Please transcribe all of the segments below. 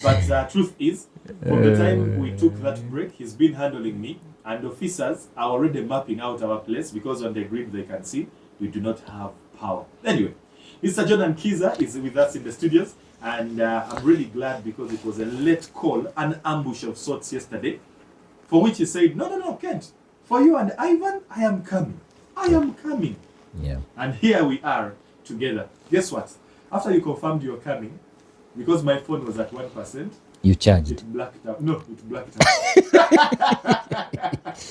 But truth is, from the time we took that break, he's been handling me, and officers are already mapping out our place because on the grid they can see we do not have power. Anyway, Mr. Jordan Kiza is with us in the studios, and I'm really glad because it was a late call, an ambush of sorts yesterday, for which he said, no, Kent, for you and Ivan, I am coming. I am coming. Yeah. And here we are together. Guess what? After you confirmed you're coming, because my phone was at 1%, you charged. It blacked out. No, it blacked out.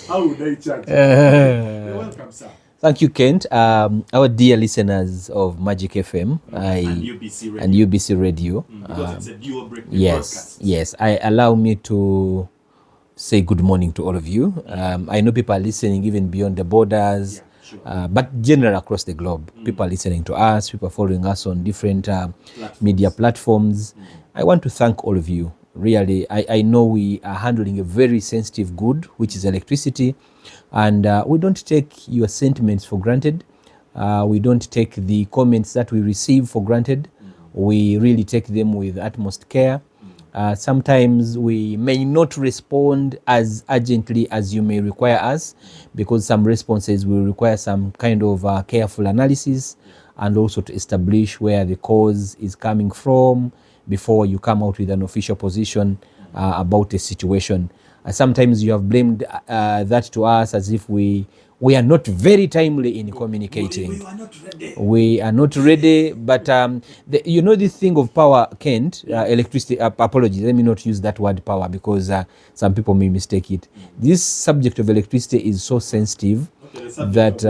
How would I charge? You're welcome, sir. Thank you, Kent. Our dear listeners of Magic FM and UBC Radio. Because it's a dual break. Yes. Allow me to say good morning to all of you. I know people are listening even beyond the borders. Yeah. Sure. But general across the globe, people are listening to us, people are following us on different media platforms. I want to thank all of you. Really, I know we are handling a very sensitive good, which is electricity, and we don't take your sentiments for granted. We don't take the comments that we receive for granted. We really take them with utmost care. Sometimes we may not respond as urgently as you may require us, because some responses will require some kind of careful analysis, and also to establish where the cause is coming from before you come out with an official position about a situation. Sometimes you have blamed that to us as if we are not very timely in communicating. We are not ready, but this thing of power, Kent, electricity, apologies, let me not use that word power, because some people may mistake it. This subject of electricity is so sensitive that,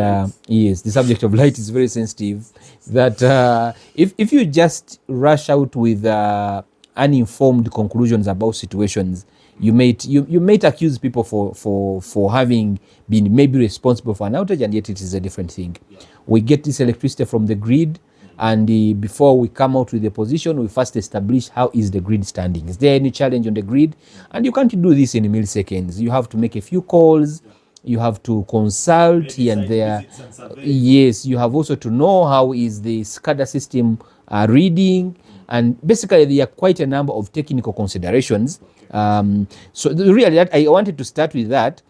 yes, the subject of light is very sensitive, that if you just rush out with uninformed conclusions about situations, you might accuse people for having been maybe responsible for an outage, and yet it is a different thing. Yeah. We get this electricity from the grid, and before we come out with a position, we first establish how is the grid standing. Is there any challenge on the grid? And you can't do this in milliseconds. You have to make a few calls. You have to consult here and there. Yes, you have also to know how is the SCADA system reading. And basically, there are quite a number of technical considerations. So really, I wanted to start with that,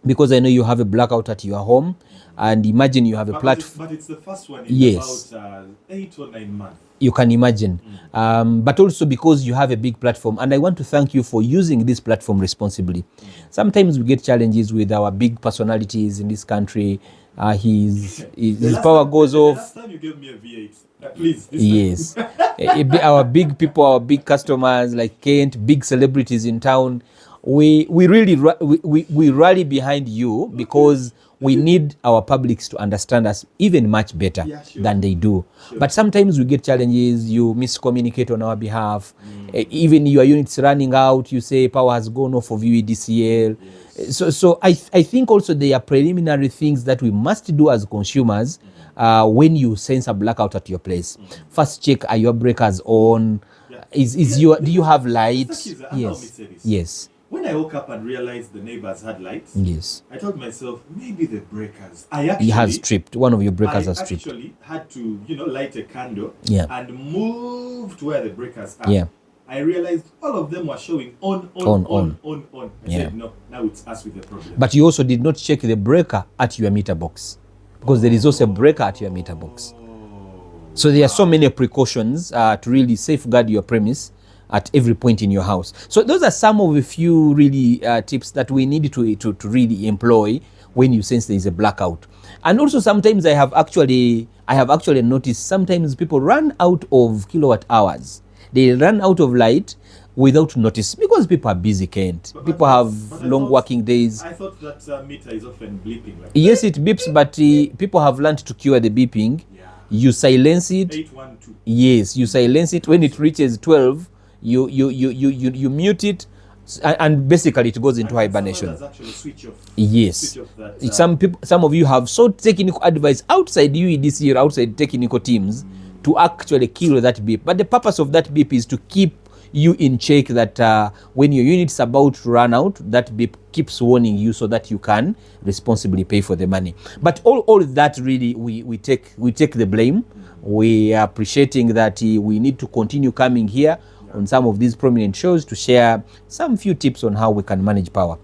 because I know you have a blackout at your home, and imagine you have a platform. But it's the first one in about 8 or 9 months. You can imagine. But also because you have a big platform, and I want to thank you for using this platform responsibly. Sometimes we get challenges with our big personalities in this country. His power goes off. Last time you gave me a V8. Please. Yes. Our big people, our big customers like Kent, big celebrities in town, we really rally behind you, because we need our publics to understand us even much better than they do. Sure. But sometimes we get challenges, you miscommunicate on our behalf. Even your unit's running out, you say power has gone off of UEDCL. Yes. So I think also there are preliminary things that we must do as consumers when you sense a blackout at your place. First, check, are your breakers on? Do you have light? Yes. When I woke up and realized the neighbors had lights, yes, I told myself, maybe the breakers. He has stripped. One of your breakers has stripped. I actually had to, light a candle and move to where the breakers are. Yeah. I realized all of them were showing on. I said, no, now it's us with the problem. But you also did not check the breaker at your meter box, because there is also a breaker at your meter box. So there are so many precautions to really safeguard your premise at every point in your house. So those are some of a few really tips that we need to really employ when you sense there is a blackout. And also sometimes I have actually noticed sometimes people run out of kilowatt hours. They run out of light without notice, because people are busy, Kent. People have long working days. I thought that meter is often bleeping. Yes, it beeps, but people have learned to cure the beeping. Yeah. You silence it. 812. Yes, you silence it. When it reaches 12, you mute it, and basically it goes into hibernation. Switch off. Yes. Switch off that, some of you have sought technical advice outside UEDC or outside technical teams to actually kill that beep. But the purpose of that beep is to keep you in check, that when your unit's about to run out, that beep keeps warning you so that you can responsibly pay for the money. But all that really, we take the blame. We are appreciating that we need to continue coming here on some of these prominent shows to share some few tips on how we can manage power.